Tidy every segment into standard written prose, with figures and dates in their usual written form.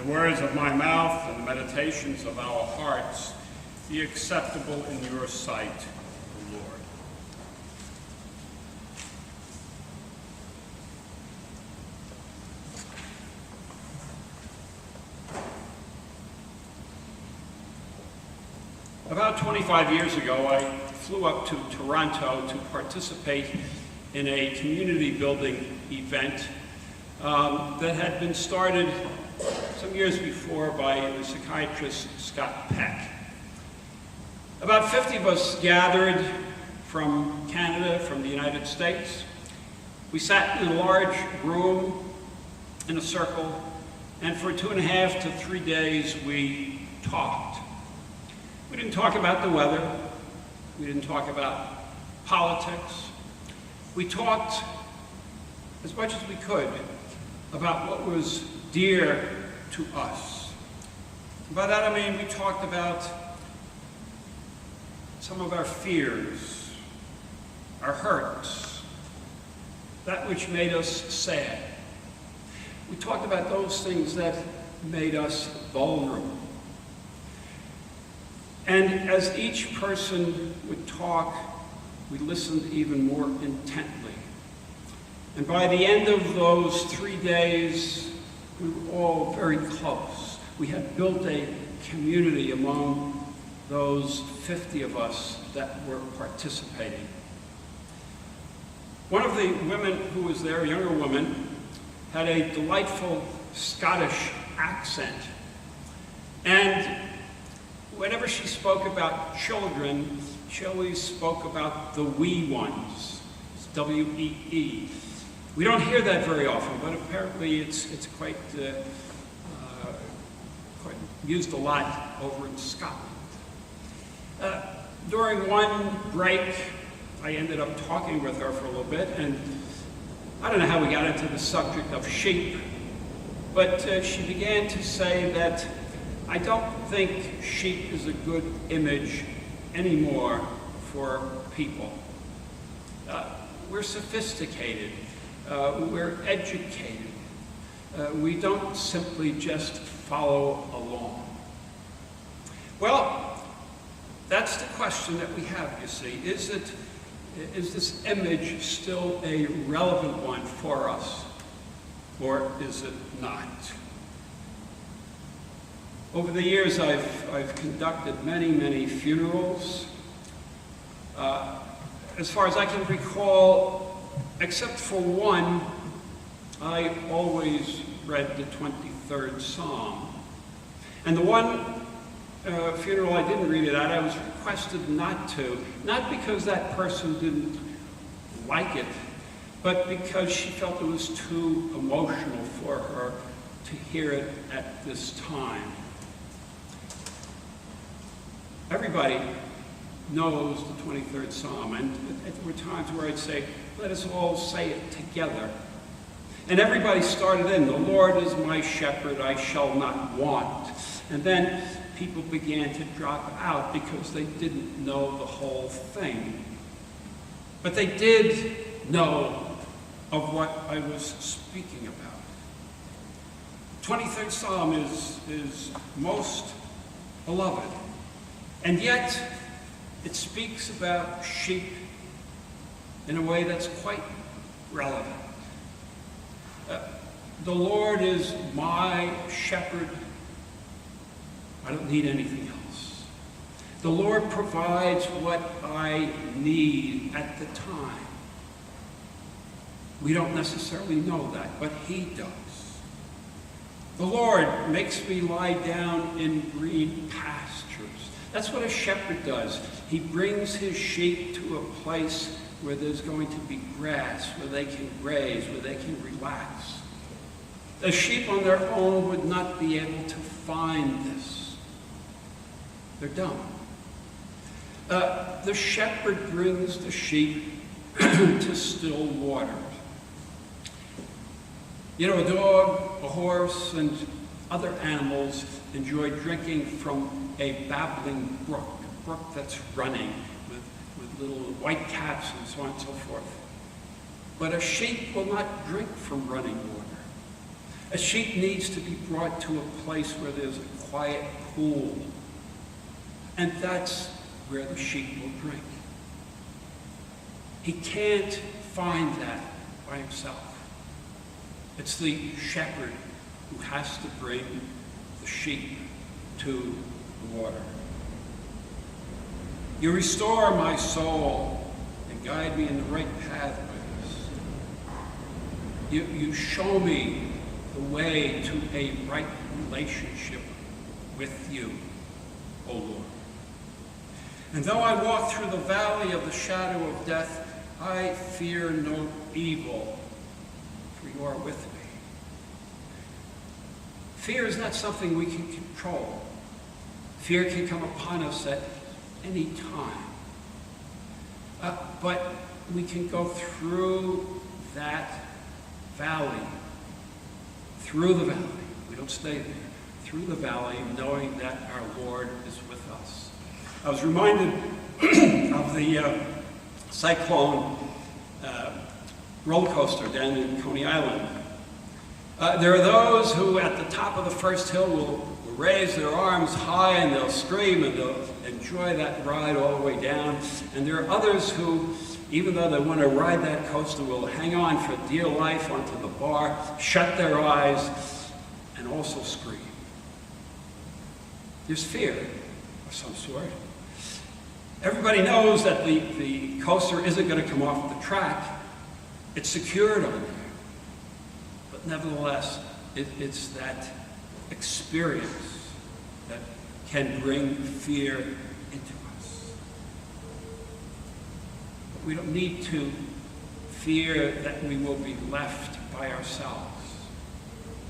words of my mouth and the meditations of our hearts be acceptable in your sight, O Lord. About 25 years ago, I flew up to Toronto to participate in a community building event that had been started some years before by the psychiatrist Scott Peck. About 50 of us gathered from Canada, from the United States. We sat in a large room in a circle, and for 2.5 to 3 days we talked. We didn't talk about the weather. We didn't talk about politics. We talked as much as we could about what was dear to us. By that I mean we talked about some of our fears, our hurts, that which made us sad. We talked about those things that made us vulnerable. And as each person would talk, we listened even more intently. And by the end of those 3 days, we were all very close. We had built a community among those 50 of us that were participating. One of the women who was there, a younger woman, had a delightful Scottish accent. And whenever she spoke about children, she always spoke about the wee ones. It's W-E-E. We don't hear that very often, but apparently it's quite used a lot over in Scotland. During one break, I ended up talking with her for a little bit, and I don't know how we got into the subject of sheep, but she began to say that I don't think sheep is a good image anymore for people. We're sophisticated. We're educated. We don't simply just follow along. Well, that's the question that we have, you see. Is this image still a relevant one for us, or is it not? Over the years, I've conducted many funerals. As far as I can recall, except for one, I always read the 23rd Psalm. And the one funeral I didn't read it at, I was requested not to. Not because that person didn't like it, but because she felt it was too emotional for her to hear it at this time. Everybody knows the 23rd Psalm, and there were times where I'd say, let us all say it together. And everybody started in, the Lord is my shepherd, I shall not want. And then people began to drop out because they didn't know the whole thing. But they did know of what I was speaking about. 23rd Psalm is most beloved. And yet, it speaks about sheep in a way that's quite relevant. The Lord is my shepherd. I don't need anything else. The Lord provides what I need at the time. We don't necessarily know that, but He does. The Lord makes me lie down in green pastures. That's what a shepherd does. He brings his sheep to a place where there's going to be grass, where they can graze, where they can relax. The sheep on their own would not be able to find this. They're dumb. The shepherd brings the sheep to still waters. You know, a dog, a horse, and other animals enjoy drinking from a babbling brook, a brook that's running with little white caps and so on and so forth. But a sheep will not drink from running water. A sheep needs to be brought to a place where there's a quiet pool. And that's where the sheep will drink. He can't find that by himself. It's the shepherd who has to bring the sheep to the water. You restore my soul and guide me in the right pathways. You show me the way to a right relationship with you, O Lord. And though I walk through the valley of the shadow of death, I fear no evil, for you are with me. Fear is not something we can control. Fear can come upon us at any time. But we can go through that valley, through the valley. We don't stay there. Through the valley, knowing that our Lord is with us. I was reminded of the Cyclone roller coaster down in Coney Island. There are those who at the top of the first hill will raise their arms high and they'll scream and they'll enjoy that ride all the way down. And there are others who, even though they want to ride that coaster, will hang on for dear life onto the bar, shut their eyes, and also scream. There's fear of some sort. Everybody knows that the coaster isn't going to come off the track. It's secured on there. But nevertheless, it's that experience that can bring fear into us. But we don't need to fear that we will be left by ourselves,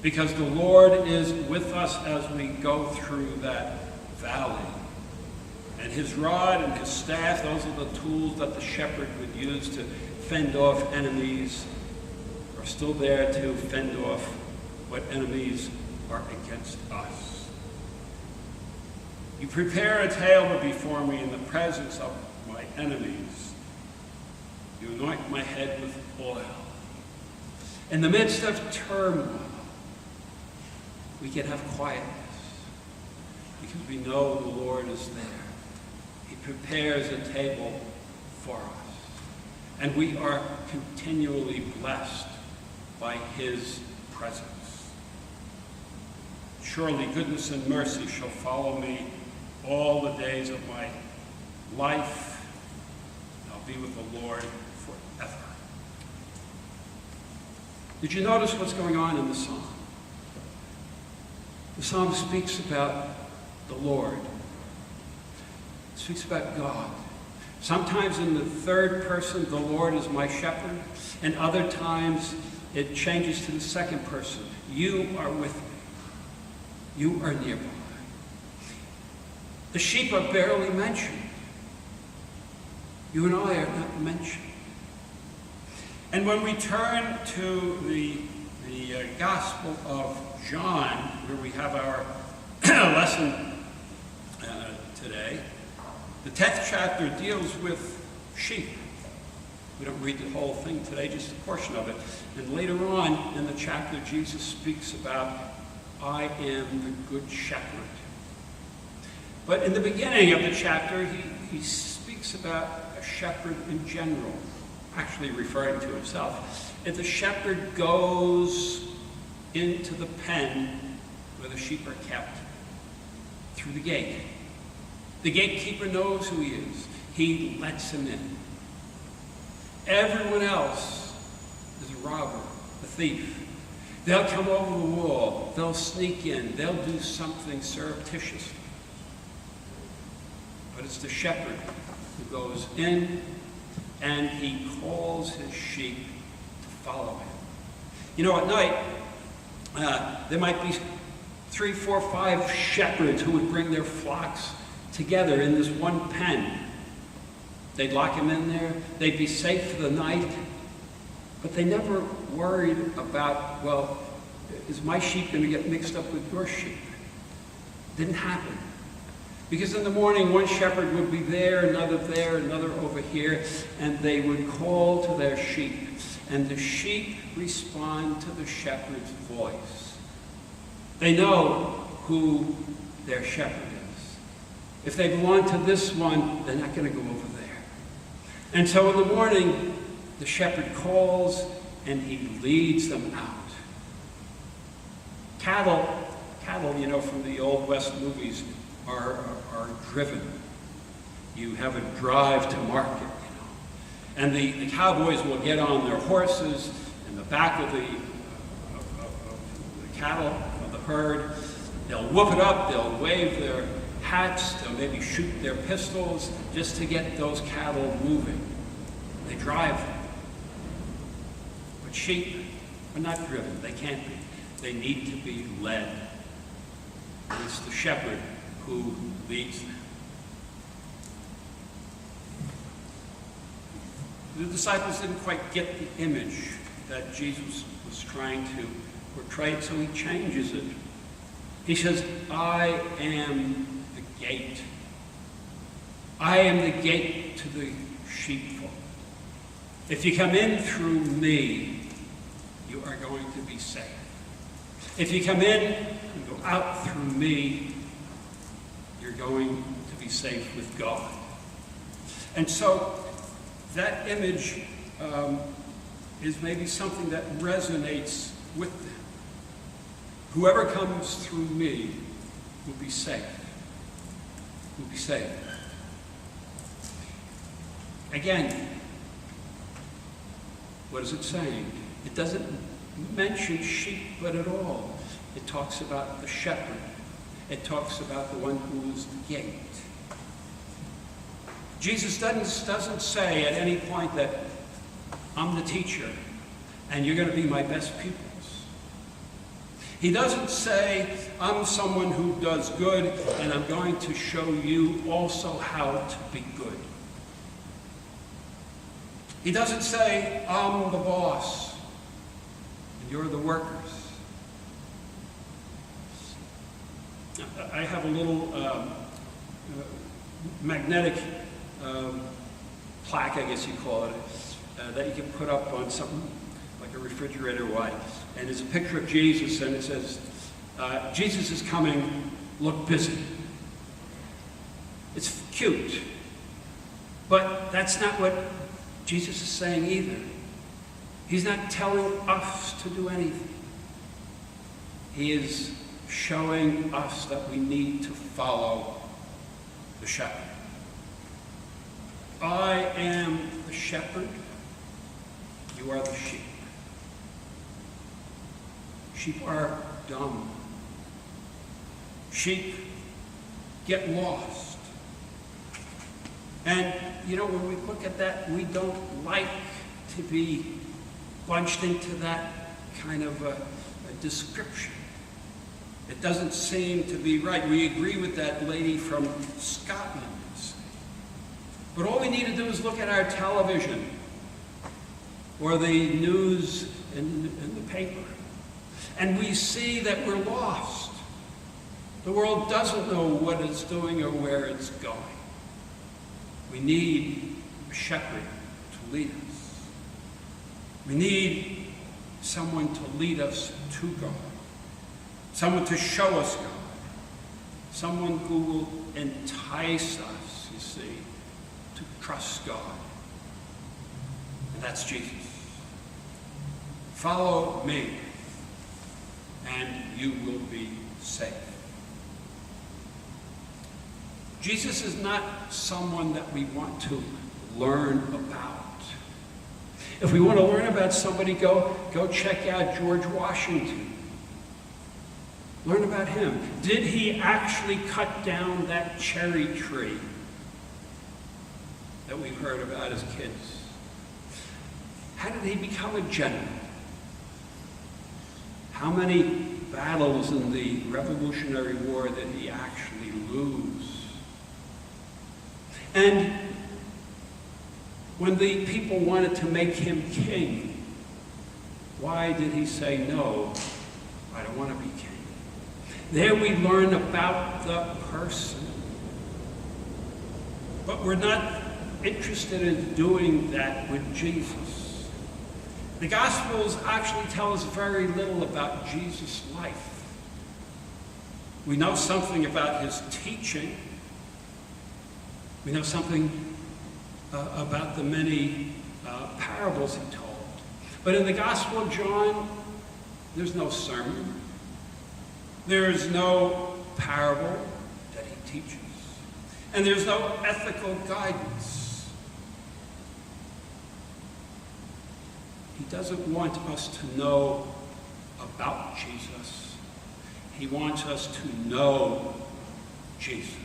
because the Lord is with us as we go through that valley. And his rod and his staff, those are the tools that the shepherd would use to fend off enemies, are still there to fend off what enemies are against us. You prepare a table before me in the presence of my enemies. You anoint my head with oil. In the midst of turmoil, we can have quietness because we know the Lord is there. He prepares a table for us. And we are continually blessed by his presence. Surely goodness and mercy shall follow me all the days of my life. And I'll be with the Lord forever. Did you notice what's going on in the psalm? The psalm speaks about the Lord. It speaks about God. Sometimes in the third person, the Lord is my shepherd, and other times it changes to the second person. You are with me. You are nearby. The sheep are barely mentioned. You and I are not mentioned. And when we turn to the Gospel of John, where we have our lesson today, the 10th chapter deals with sheep. We don't read the whole thing today, just a portion of it. And later on in the chapter, Jesus speaks about, I am the good shepherd. But in the beginning of the chapter, he speaks about a shepherd in general, actually referring to himself. If the shepherd goes into the pen where the sheep are kept, through the gate, the gatekeeper knows who he is. He lets him in. Everyone else is a robber, a thief. They'll come over the wall. They'll sneak in. They'll do something surreptitiously. But it's the shepherd who goes in and he calls his sheep to follow him. You know, at night, there might be 3, 4, 5 shepherds who would bring their flocks together in this one pen. They'd lock him in there. They'd be safe for the night. But they never worried about, well, is my sheep going to get mixed up with your sheep? It didn't happen. Because in the morning, one shepherd would be there, another over here, and they would call to their sheep. And the sheep respond to the shepherd's voice. They know who their shepherd is. If they belong to this one, they're not going to go over there. And so in the morning, the shepherd calls and he leads them out. Cattle, you know, from the Old West movies are driven. You have a drive to market, you know. And the cowboys will get on their horses in the back of the cattle, of the herd. They'll whoop it up, they'll wave their hats, they'll maybe shoot their pistols just to get those cattle moving. They drive them. But sheep are not driven. They can't be. They need to be led. It's the shepherd who leads them. The disciples didn't quite get the image that Jesus was trying to portray, so he changes it. He says, I am the gate. I am the gate to the sheepfold. If you come in through me, you are going to be safe. If you come in and go out through me, you're going to be safe with God. And so that image is maybe something that resonates with them. Whoever comes through me will be safe. Will be safe. Again, what is it saying? It doesn't mention sheep but at all. It talks about the shepherd. It talks about the one who is the gate. Jesus doesn't say at any point that I'm the teacher and you're going to be my best pupils. He doesn't say I'm someone who does good and I'm going to show you also how to be good. He doesn't say I'm the boss and you're the workers. I have a little magnetic plaque, I guess you call it, that you can put up on something like a refrigerator wide. And it's a picture of Jesus, and it says, Jesus is coming, look busy. It's cute. But that's not what Jesus is saying either. He's not telling us to do anything. He is showing us that we need to follow the shepherd. I am the shepherd, you are the sheep. Sheep are dumb. Sheep get lost. And, you know, when we look at that, we don't like to be bunched into that kind of a description. It doesn't seem to be right. We agree with that lady from Scotland. But all we need to do is look at our television or the news in the paper, and we see that we're lost. The world doesn't know what it's doing or where it's going. We need a shepherd to lead us. We need someone to lead us to God. Someone to show us God. Someone who will entice us, you see, to trust God. And that's Jesus. Follow me, and you will be safe. Jesus is not someone that we want to learn about. If we want to learn about somebody, go check out George Washington. Learn about him. Did he actually cut down that cherry tree that we've heard about as kids? How did he become a general? How many battles in the Revolutionary War did he actually lose? And when the people wanted to make him king, why did he say, no, I don't want to be king? There we learn about the person. But we're not interested in doing that with Jesus. The Gospels actually tell us very little about Jesus' life. We know something about his teaching. We know something about the many parables he told. But in the Gospel of John, there's no sermon. There's no parable that he teaches. And there's no ethical guidance. He doesn't want us to know about Jesus. He wants us to know Jesus.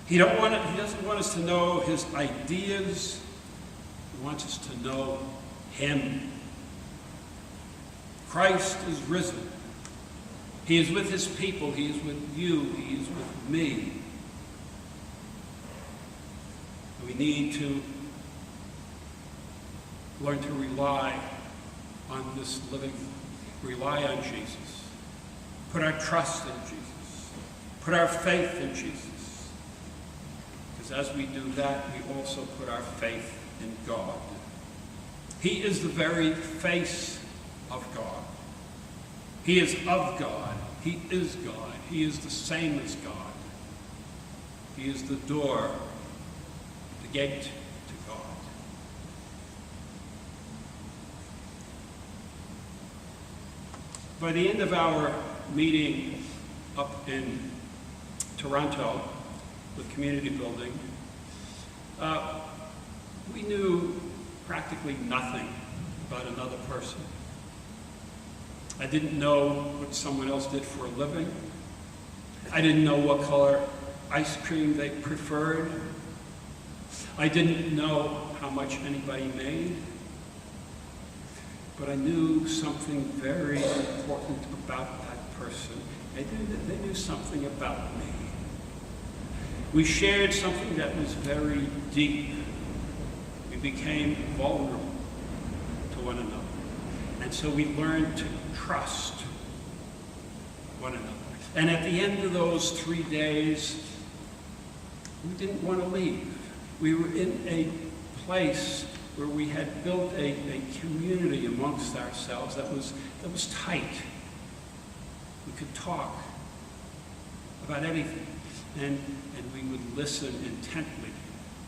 He doesn't want us to know his ideas. He wants us to know him. Christ is risen. He is with his people. He is with you. He is with me. We need to learn to rely on this living, rely on Jesus. Put our trust in Jesus. Put our faith in Jesus. Because as we do that, we also put our faith in God. He is the very face of God. He is of God. He is God. He is the same as God. He is the door, the gate to God. By the end of our meeting up in Toronto with community building, we knew practically nothing about another person. I didn't know what someone else did for a living. I didn't know what color ice cream they preferred. I didn't know how much anybody made. But I knew something very important about that person. They knew something about me. We shared something that was very deep. We became vulnerable to one another. And so we learned to trust one another. And at the end of those 3 days, we didn't want to leave. We were in a place where we had built a community amongst ourselves that was tight. We could talk about anything, and we would listen intently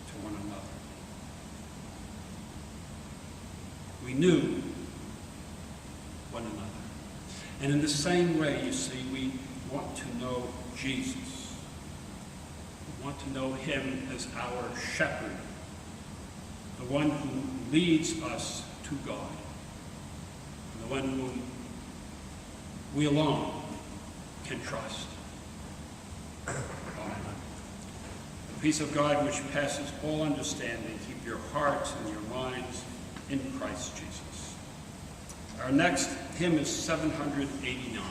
to one another. We knew one another. And in the same way, you see, we want to know Jesus. We want to know him as our shepherd, the one who leads us to God, and the one whom we alone can trust. Amen. The peace of God, which passes all understanding, keep your hearts and your minds in Christ Jesus. Our next hymn is 789.